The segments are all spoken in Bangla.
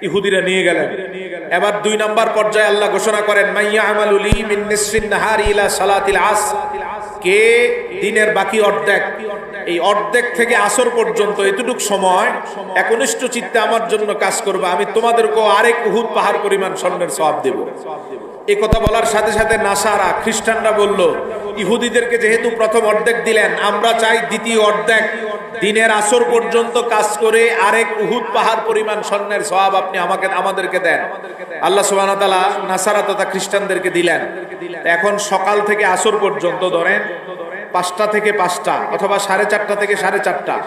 ইহুদিরা নিয়ে গেলেন। এবার 2 নাম্বার পর্যায়ে আল্লাহ ঘোষণা করেন, মাইয়া আমালু লি মিন নিসফিন নাহারি ইলা সালাতিল আসর, কে দিনের বাকি অর্ধেক, এই অর্ধেক থেকে আসর পর্যন্ত এতটুক সময় একনিষ্ঠ চিত্তে আমার জন্য কাজ করবে, আমি তোমাদেরকে আরেক উহুদ পাহাড় পরিমাণ স্বর্ণের সওয়াব দেব। এই কথা বলার সাথে সাথে নাসারা খ্রিস্টানরা বলল, ইহুদিদেরকে যেহেতু প্রথম অর্ধেক দিলেন, আমরা চাই দ্বিতীয় অর্ধেক, দিনের আসর পর্যন্ত কাজ করে আরেক উহুদ পাহাড় পরিমাণ স্বর্ণের সওয়াব আপনি আমাদেরকে দেন। আল্লাহ সুবহানাহু ওয়া তাআলা নাসারা তথা খ্রিস্টানদেরকে দিলেন। এখন সকাল থেকে আসর পর্যন্ত ধরেন 5টা থেকে 5টা অথবা 4:30 থেকে 4:30,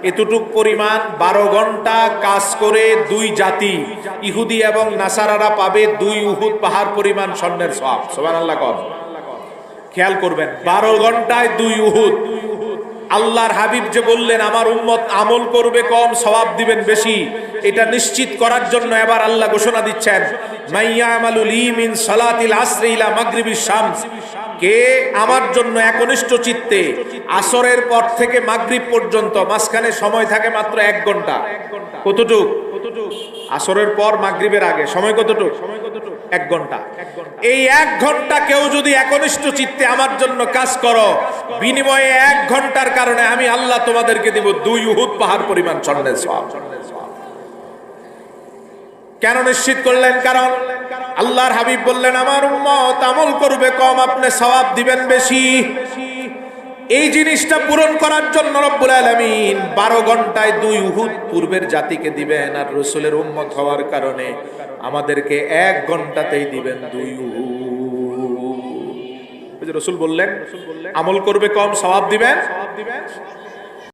এতটুক পরিমাণ 12 ঘন্টা কাজ করে 2 জাতি ইহুদি এবং নাসারারা পাবে 2 উহুদ পাহাড় পরিমাণ স্বর্ণের সওয়াব। সুবহানাল্লাহ। খেয়াল করবেন, 12 ঘন্টায় 2 উহুদ। আল্লাহর হাবিব যে বললেন আমার উম্মত আমল করবে কম, সওয়াব দিবেন বেশি, এটা নিশ্চিত করার জন্য এবার আল্লাহ ঘোষণা দিচ্ছেন, মাইয়া আমালু লি মিন সালাতিল আসরি ইলা মাগরিবিশ শামস, কে আমার জন্য একনিষ্ঠ চিত্তে আসরের পর থেকে মাগরিব পর্যন্ত, মাঝখানে সময় থাকে মাত্র 1 ঘন্টা। কতটুক? আসরের পর মাগরিবের আগে সময় কতটুক? 1 ঘন্টা। এই 1 ঘন্টা কেউ যদি একনিষ্ঠ চিত্তে আমার জন্য কাজ করো, বিনিময়ে 1 ঘন্টার কারণে আমি আল্লাহ তোমাদেরকে দিব 2 উহুদ পাহাড় পরিমাণ স্বর্ণের সওয়াব। কেন নিশ্চিত করলেন? কারণ আল্লাহর হাবিব বললেন আমার উম্মত আমল করবে কম, আপনি সওয়াব দিবেন বেশি। এই জিনিসটা পূরণ করার জন্য রব্বুল আলামিন 12 ঘন্টায় 2 উহুদ পূর্বের জাতিকে দিবেন, আর রাসূলের উম্মত হওয়ার কারণে আমাদেরকে 1 ঘন্টাতেই দিবেন 2 উহুদ। রাসূল বললেন আমল করবে কম, সওয়াব দিবেন